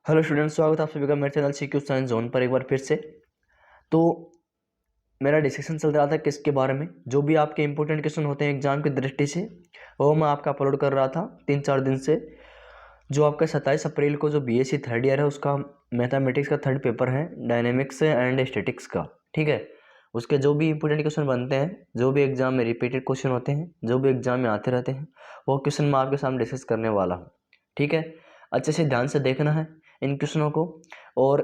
Hello students, स्वागत है आप सभी का मेरे चैनल सीक्यू साइंस जोन पर एक बार फिर से। तो मेरा डिस्कशन चल रहा था किसके बारे में, जो भी आपके इंपॉर्टेंट क्वेश्चन होते हैं एग्जाम की दृष्टि से वो मैं आपका अपलोड कर रहा था 3-4 दिन से। जो आपका 27 अप्रैल को जो बीएससी थर्ड ईयर है उसका मैथमेटिक्स का थर्ड पेपर है, डायनेमिक्स एंड स्टैटिक्स का। ठीक है, उसके जो भी इंपॉर्टेंट क्वेश्चन बनते हैं, जो भी एग्जाम में रिपीटेड क्वेश्चन होते हैं, जो भी एग्जाम में आते रहते हैं, वो क्वेश्चन मैं आपके सामने डिस्कस करने वाला हूँ। ठीक है, अच्छे से ध्यान से देखना है इन क्वेश्चनों को। और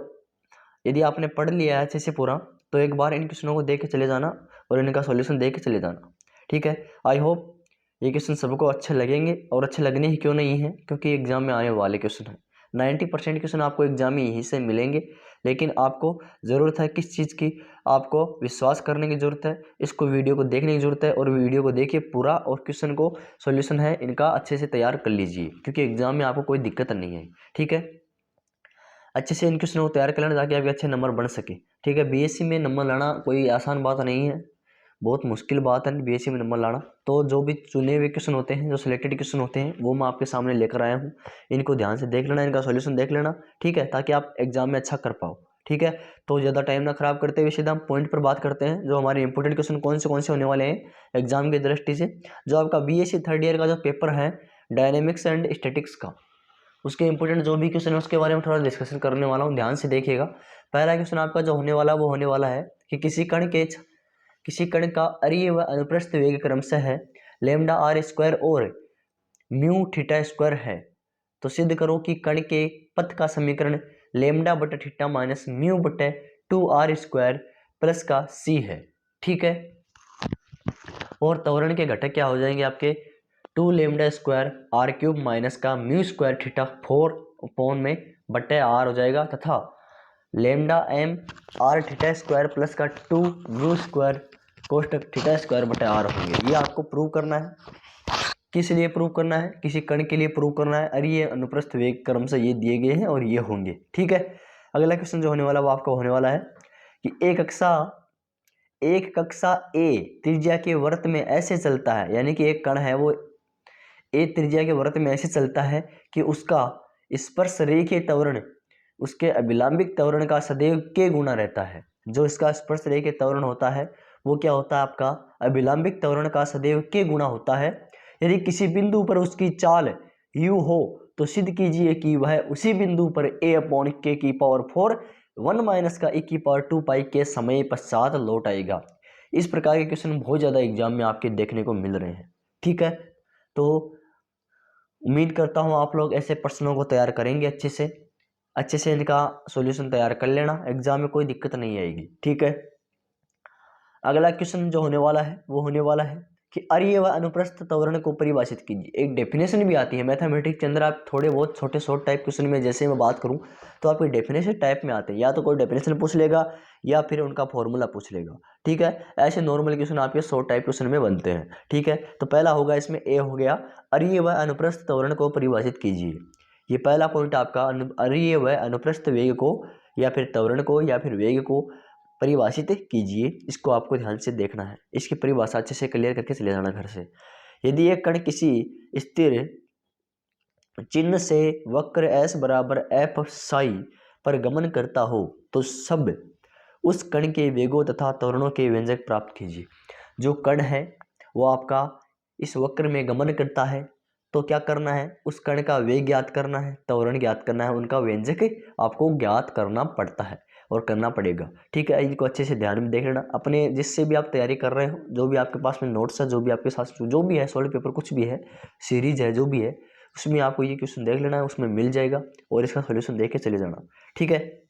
यदि आपने पढ़ लिया है अच्छे से पूरा, तो एक बार इन क्वेश्चनों को देख के चले जाना और इनका सॉल्यूशन देख के चले जाना। ठीक है, आई होप ये क्वेश्चन सबको अच्छे लगेंगे, और अच्छे लगने ही क्यों नहीं है, क्योंकि एग्जाम में आने वाले क्वेश्चन हैं। 90% क्वेश्चन आपको एग्जाम में यहीं से मिलेंगे, लेकिन आपको ज़रूरत है किस चीज़ की, आपको विश्वास करने की ज़रूरत है, इसको वीडियो को देखने की ज़रूरत है, और वीडियो को देखिए पूरा, और क्वेश्चन को सॉल्यूशन है इनका अच्छे से तैयार कर लीजिए, क्योंकि एग्जाम में आपको कोई दिक्कत नहीं है। ठीक है, अच्छे से इन क्वेश्चनों को तैयार कर लेना ताकि आपके अच्छे नंबर बन सके। ठीक है, बीएससी में नंबर लाना कोई आसान बात नहीं है, बहुत मुश्किल बात है बीएससी में नंबर लाना। तो जो भी चुने हुए क्वेश्चन होते हैं, जो सिलेक्टेड क्वेश्चन होते हैं, वो मैं आपके सामने लेकर आया हूँ। इनको ध्यान से देख लेना, इनका सॉल्यूशन देख लेना। ठीक है, ताकि आप एग्जाम में अच्छा कर पाओ। ठीक है, तो ज़्यादा टाइम ना खराब करते हुए सीधा हम पॉइंट पर बात करते हैं, जो हमारे इंपॉर्टेंट क्वेश्चन कौन से होने वाले हैं एग्जाम की दृष्टि से। जो आपका बीएससी थर्ड ईयर का जो पेपर है डायनेमिक्स एंड स्टैटिक्स का, उसके इंपॉर्टेंट जो भी क्वेश्चन है उसके बारे में थोड़ा डिस्कशन करने वाला हूँ, ध्यान से देखिएगा। पहला क्वेश्चन आपका जो होने वाला वो होने वाला है कि किसी कण का अरीय व अनुप्रस्थ वेग क्रमशः है लेमडा आर स्क्वायर और म्यू थीटा स्क्वायर है, तो सिद्ध करो कि कण के पथ का समीकरण लेमडा बटा थीटा माइनस म्यू बटे 2r स्क्वायर प्लस का सी है। ठीक है, और त्वरण के घटक क्या हो जाएंगे आपके 2 lambda square r cube minus का म्यू स्क्वायर थीटा 4 अपॉन में बटे आर हो जाएगा, तथा lambda m r theta square plus का 2 म्यू स्क्वायर कोष्टक थीटा स्क्वायर बटे आर होंगे। ये आपको प्रूव करना है। किस लिए प्रूव करना है? किसी कण के लिए प्रूव करना है। अरे ये अनुप्रस्थ वेग क्रम से ये दिए गए हैं और ये होंगे। ठीक है, अगला क्वेश्चन जो होने वाला वो आपका होने वाला है कि एक कक्षा ए त्रिज्या के वृत्त में ऐसे चलता है, यानी कि एक कण है वो ए त्रिज्या के वृत्त में ऐसे चलता है कि उसका स्पर्श रेखीय त्वरण उसके अभिलंबिक त्वरण का सदैव के गुना रहता है। जो इसका स्पर्श रेखीय त्वरण होता है वो क्या होता है? आपका अभिलंबिक त्वरण का सदैव के गुना होता है। यदि किसी बिंदु पर उसकी चाल u हो तो सिद्ध कीजिए कि वह उसी बिंदु पर a अपॉन के की पावर 4 1 माइनस का e की पावर 2 पाई के समय पश्चात लौट आएगा। इस प्रकार के क्वेश्चन बहुत ज़्यादा एग्जाम में आपके देखने को मिल रहे हैं। ठीक है, तो उम्मीद करता हूँ आप लोग ऐसे प्रश्नों को तैयार करेंगे अच्छे से इनका सॉल्यूशन तैयार कर लेना, एग्जाम में कोई दिक्कत नहीं आएगी। ठीक है, अगला क्वेश्चन जो होने वाला है वो होने वाला है कि अरीय व अनुप्रस्थ त्वरण को परिभाषित कीजिए। एक डेफिनेशन भी आती है मैथमेटिक्स के अंदर। आप थोड़े बहुत छोटे शॉर्ट टाइप क्वेश्चन में जैसे मैं बात करूं तो आपके डेफिनेशन टाइप में आते हैं, या तो कोई डेफिनेशन पूछ लेगा या फिर उनका फॉर्मूला पूछ लेगा। ठीक है, ऐसे नॉर्मल क्वेश्चन आपके शॉर्ट टाइप क्वेश्चन में बनते हैं। ठीक है, तो पहला होगा इसमें ए हो गया, अरीय व अनुप्रस्थ त्वरण को परिभाषित कीजिए। ये पहला पॉइंट आपका अरीय व अनुप्रस्थ वेग को या फिर त्वरण को या फिर वेग को परिभाषित कीजिए। इसको आपको ध्यान से देखना है, इसकी परिभाषा अच्छे से क्लियर करके चले जाना घर से। यदि एक कण किसी स्थिर चिन्ह से वक्र एस बराबर एफ साई पर गमन करता हो तो सब उस कण के वेगों तथा त्वरणों के व्यंजक प्राप्त कीजिए। जो कण है वो आपका इस वक्र में गमन करता है, तो क्या करना है? उस कण का वेग ज्ञात करना है, त्वरण ज्ञात करना है, उनका व्यंजक आपको ज्ञात करना पड़ता है और करना पड़ेगा। ठीक है, इनको अच्छे से ध्यान में देख लेना। अपने जिससे भी आप तैयारी कर रहे हो, जो भी आपके पास में नोट्स है, जो भी आपके साथ जो भी है, सॉल्व पेपर कुछ भी है, सीरीज है, जो भी है, उसमें आपको ये क्वेश्चन देख लेना है, उसमें मिल जाएगा और इसका सोल्यूशन देख के चले जाना। ठीक है,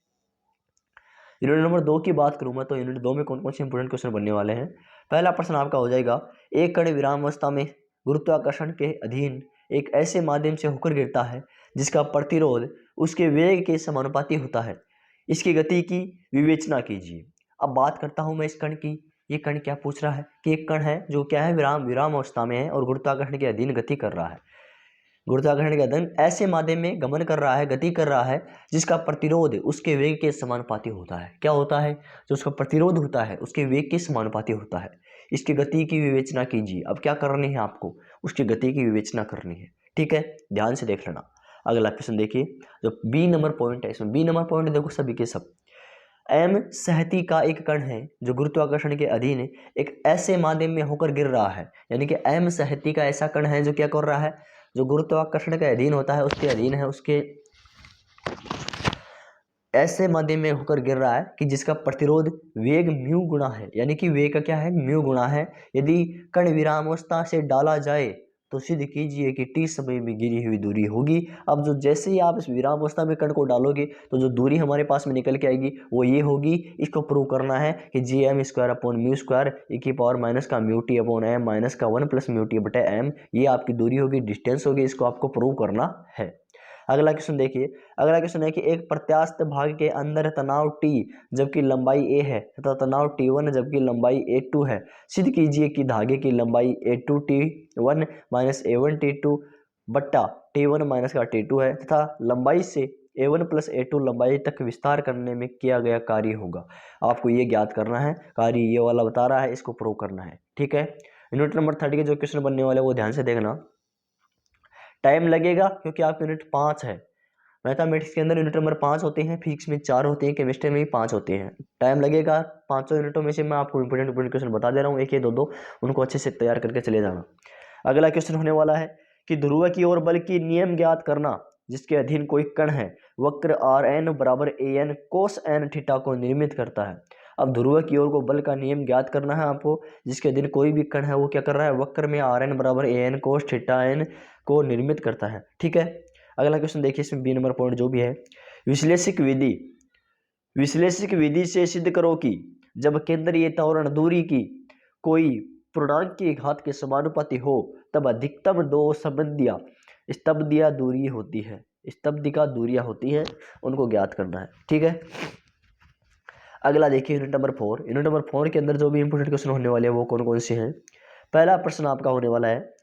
यूनिट नंबर 2 की बात करूँ मैं तो यूनिट 2 में कौन कौन से इंपोर्टेंट क्वेश्चन बनने वाले हैं। पहला प्रश्न आपका हो जाएगा, एक कण विराम अवस्था में गुरुत्वाकर्षण के अधीन एक ऐसे माध्यम से होकर गिरता है जिसका प्रतिरोध उसके वेग के समानुपाती होता है, इसकी गति की विवेचना कीजिए। अब बात करता हूं मैं इस कण की। ये कण क्या पूछ रहा है कि एक कण है जो क्या है, विराम अवस्था में है और गुरुत्वाकर्षण के अधीन गति कर रहा है। गुरुत्वाकर्षण के अधीन ऐसे माध्यम में गमन कर रहा है, गति कर रहा है, जिसका प्रतिरोध उसके वेग के समानुपाती होता है। क्या होता है? जो उसका प्रतिरोध होता है उसके वेग के समानुपाती होता है। इसकी गति की विवेचना कीजिए। अब क्या करनी है आपको? उसकी गति की विवेचना करनी है। ठीक है, ध्यान से देख लेना। अगला क्वेश्चन देखिए, जो बी नंबर पॉइंट है, इसमें बी नंबर पॉइंट देखो सभी के सब। एम सहती का एक कण है जो गुरुत्वाकर्षण के अधीन एक ऐसे माध्यम में होकर गिर रहा है। यानी कि एम सहती का ऐसा कण है जो क्या कर रहा है, जो गुरुत्वाकर्षण के अधीन होता है, उसके अधीन है, उसके ऐसे माध्यम में होकर गिर रहा है कि जिसका प्रतिरोध वेग म्यू गुणा है। यानी कि वेग का क्या है, म्यू गुणा है। यदि कण विरामावस्था से डाला जाए तो सिद्ध कीजिए कि टी समय में गिरी हुई दूरी होगी। अब जो जैसे ही आप इस विरामावस्था में कण को डालोगे तो जो दूरी हमारे पास में निकल के आएगी वो ये होगी। इसको प्रूव करना है कि G M square upon mu square E की पावर माइनस का mu T upon M minus का 1 प्लस म्यू टी बटे एम, ये आपकी दूरी होगी, डिस्टेंस होगी। इसको आपको प्रूव करना है। अगला क्वेश्चन देखिए, अगला क्वेश्चन है कि एक प्रत्यास्थ भाग के अंदर तनाव T जबकि लंबाई a है तथा तनाव T1 जबकि लंबाई a2 है। सिद्ध कीजिए कि धागे की लंबाई a2 T1 minus a1 T2 बट्टा T1 माइनस का T2 है तथा लंबाई से a1 प्लस a2 लंबाई तक विस्तार करने में किया गया कार्य होगा। आपको ये ज्ञात करना है, कार्य ये वाला बता रहा है, इसको प्रूव करना है। ठीक है, यूनिट नंबर 30 के जो क्वेश्चन बनने वाले वो ध्यान से देखना। टाइम लगेगा क्योंकि आप यूनिट 5 है। मैथमेटिक्स के अंदर यूनिट नंबर 5 होते हैं, फिजिक्स में 4 होते हैं, केमिस्ट्री में भी 5 होते हैं। टाइम लगेगा। 5 यूनिटों में से मैं आपको इंपोर्टेंट क्वेश्चन बता दे रहा हूँ, एक या दो, उनको अच्छे से तैयार करके चले जाना। अगला क्वेश्चन होने वाला है कि ध्रुव की ओर बल की नियम ज्ञात करना जिसके अधीन कोई कण है, वक्र आर एन बराबर A N cos N theta को निर्मित करता है। अब ध्रुव की ओर को बल का नियम ज्ञात करना है आपको, जिसके अधीन कोई भी कण है वो क्या कर रहा है, वक्र में आर एन बराबर A N cos theta N को निर्मित करता है। ठीक है, अगला क्वेश्चन देखिए, इसमें बी नंबर पॉइंट जो भी है, विश्लेषिक विधि से सिद्ध करो कि जब केंद्रीय त्वरण दूरी की कोई पूर्णांक की घात के समानुपाती हो तब अधिकतम दो स्तब्धिया दूरी होती है, स्तब्धिका दूरियां होती हैं, उनको ज्ञात करना है। ठीक है, अगला देखिए यूनिट नंबर 4। यूनिट नंबर 4 के अंदर जो भी इंपोर्टेंट क्वेश्चन होने वाले हैं वो कौन कौन से हैं। पहला प्रश्न आपका होने वाला है,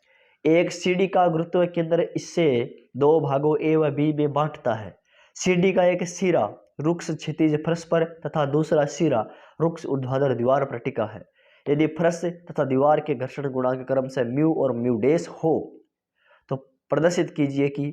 एक सीढ़ी का गुरुत्व केंद्र इससे दो भागों ए व बी में बांटता है। सीढ़ी का एक सिरा रुक्ष क्षैतिज फर्श पर तथा दूसरा सिरा रुक्ष ऊर्ध्वाधर दीवार पर टिका है। यदि फर्श तथा दीवार के घर्षण गुणांक क्रम से म्यू और म्यू डैश हो तो प्रदर्शित कीजिए कि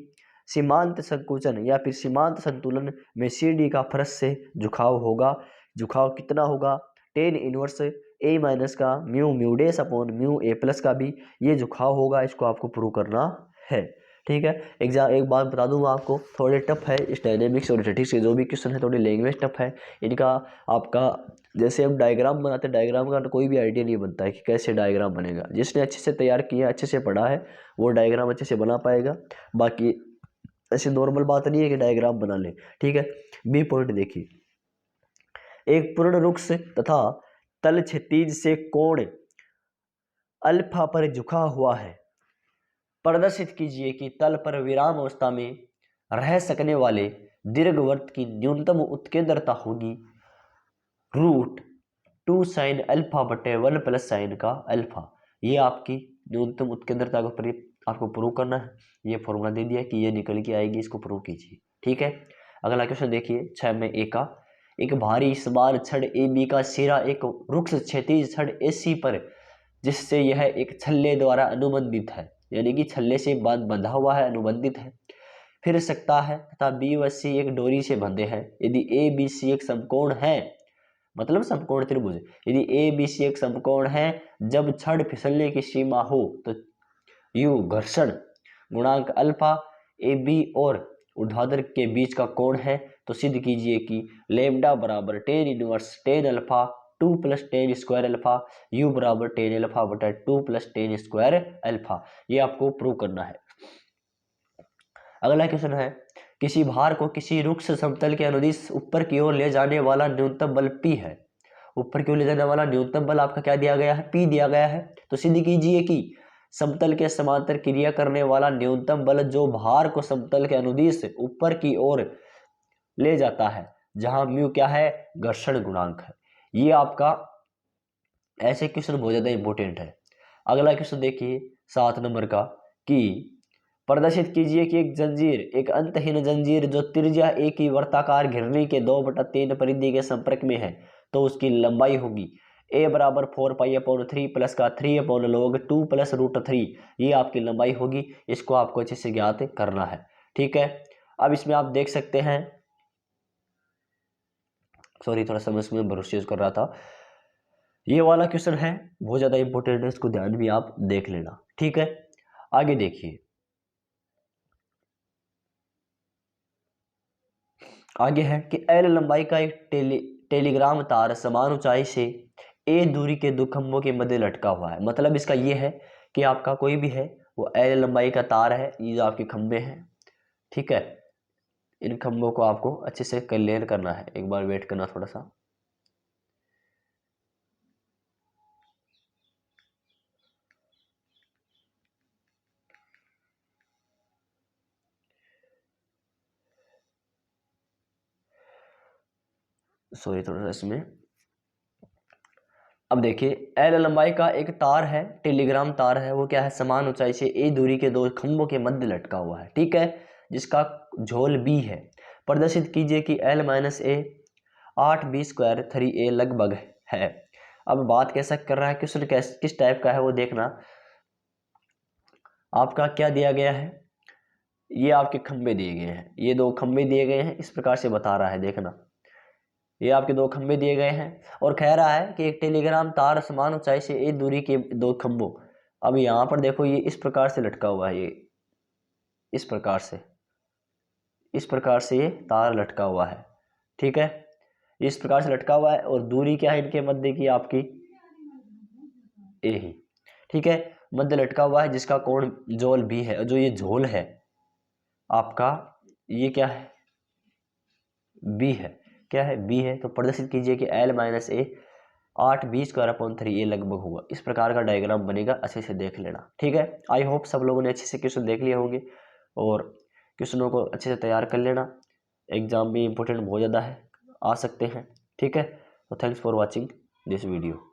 सीमांत संकुचन या फिर सीमांत संतुलन में सीढ़ी का फर्श से झुकाव होगा। झुकाव कितना होगा, टेन इनवर्स ए माइनस का mu mu dash upon mu A plus का भी ये झुकाव होगा। इसको आपको प्रूव करना है। ठीक है, एक बात बता दूंगा आपको, थोड़े टफ है इस डायनेमिक्स और स्टैटिक्स के जो भी क्वेश्चन है, थोड़ी लैंग्वेज टफ है इनका। आपका जैसे हम डायग्राम बनाते हैं, डायग्राम का तो कोई भी आइडिया नहीं बनता है कि कैसे डायग्राम बनेगा। जिसने अच्छे से तैयार किया, अच्छे से पढ़ा है, वो डायग्राम अच्छे से बना पाएगा। बाकी ऐसी नॉर्मल बात नहीं है कि डायग्राम बना ले। ठीक है, बी पॉइंट देखिए, एक पूर्ण रुक्ष तथा तल क्षैतिज से कोण अल्फा पर झुका हुआ है। प्रदर्शित कीजिए कि तल पर विराम अवस्था में रह सकने वाले दीर्घवृत्त की न्यूनतम उत्केंद्रता होगी √2 साइन अल्फा बटे 1 प्लस साइन का अल्फा। ये आपकी न्यूनतम उत्केंद्रता को आपको प्रूव करना है। ये फॉर्मूला दे दिया कि ये निकल के आएगी, इसको प्रूव कीजिए। ठीक है, अगला क्वेश्चन देखिए 6 में ए का, एक भारी समान छड़ ए बी का सिरा एक रुक्ष क्षैतिज छड़ ए सी पर जिससे यह एक छल्ले द्वारा अनुबंधित है, यानी कि छल्ले से बंधा हुआ है, अनुबंधित है, फिर सकता है तथा बी व सी एक डोरी से बंधे हैं। यदि ए बी सी एक समकोण है, मतलब समकोण त्रिभुज, यदि ए बी सी एक समकोण है, जब छड़ फिसलने की सीमा हो तो यू घर्षण गुणांक अल्फा ए बी और ऊर्ध्वाधर के बीच का कोण है, तो सिद्ध कीजिए कि लेमडा बराबर tan inverse tan alpha 2 plus ten square alpha u बराबर टेन अल्फा बटा 2 प्लस टेन स्क्वायर अल्फा। ये आपको प्रूव करना है। अगला क्वेश्चन है, किसी भार को किसी रुक्ष समतल के अनुदिश ऊपर की ओर ले जाने वाला न्यूनतम बल P है। ऊपर की ओर ले जाने वाला न्यूनतम बल आपका क्या दिया गया है, P दिया गया है। तो सिद्ध कीजिए कि समतल के समांतर क्रिया करने वाला न्यूनतम बल जो भार को समतल के अनुदिश ऊपर की ओर ले जाता है, जहां म्यू क्या है, घर्षण गुणांक है। ये आपका ऐसे क्वेश्चन बहुत ज्यादा इंपॉर्टेंट है। अगला क्वेश्चन देखिए 7 नंबर का, कि प्रदर्शित कीजिए कि एक जंजीर, एक अंतहीन जंजीर जो त्रिज्या ए की वर्ताकार घिरनी के 2/3 परिधि के संपर्क में है, तो उसकी लंबाई होगी a बराबर 4 पाई अपॉन 3 प्लस का 3 अपॉन log 2 प्लस √3। ये आपकी लंबाई होगी। इसको आपको अच्छे से ज्ञात करना है। ठीक है। अब इसमें आप देख सकते हैं, सॉरी थोड़ा सा मैं इसमें भरोसा यूज कर रहा था। ये वाला क्वेश्चन है बहुत ज़्यादा इंपॉर्टेंट है, इसको ध्यान भी आप देख लेना। ठीक है, आगे देखिए। आगे है कि एल लंबाई का एक टेलीग्राम तार समान ऊंचाई से ए दूरी के दो खंभों के मध्य लटका हुआ है। मतलब इसका ये है कि आपका कोई भी है वो एल लंबाई का तार है, ये जो आपके खंभे हैं, ठीक है, इन खंभों को आपको अच्छे से क्लियर करना है। एक बार वेट करना थोड़ा सा। सॉरी थोड़ा सा इसमें। अब देखिए, एल लंबाई का एक तार है, टेलीग्राम तार है, वो क्या है, समान ऊंचाई से ए दूरी के दो खंभों के मध्य लटका हुआ है। ठीक है, जिसका झोल बी है। प्रदर्शित कीजिए कि एल माइनस ए 8b स्क्वायर 3a लगभग है। अब बात कैसा कर रहा है क्वेश्चन, किस टाइप का है वो देखना। आपका क्या दिया गया है, ये आपके खंभे दिए गए हैं, ये दो खंभे दिए गए हैं, इस प्रकार से बता रहा है, देखना। ये आपके दो खंभे दिए गए हैं और कह रहा है कि एक टेलीग्राम तार समान ऊंचाई से एक दूरी के दो खंभों। अब यहाँ पर देखो, ये इस प्रकार से लटका हुआ है, ये इस प्रकार से, इस प्रकार से ये तार लटका हुआ है। ठीक है, इस प्रकार से लटका हुआ है और दूरी क्या है इनके मध्य की, आपकी ए ही। ठीक है, मध्य लटका हुआ है, जिसका कोण झोल भी है। जो ये झोल है आपका, ये क्या है, बी है। क्या है, बी है। तो प्रदर्शित कीजिए कि एल माइनस ए 8b स्क्वायर अपॉन 3a लगभग होगा। इस प्रकार का डायग्राम बनेगा, अच्छे से देख लेना। ठीक है, आई होप सब लोगों ने अच्छे से क्वेश्चन देख लिए होंगे और क्वेश्चनों को अच्छे से तैयार कर लेना। एग्जाम भी इंपॉर्टेंट बहुत ज़्यादा है, आ सकते हैं। ठीक है, तो thanks for watching this video.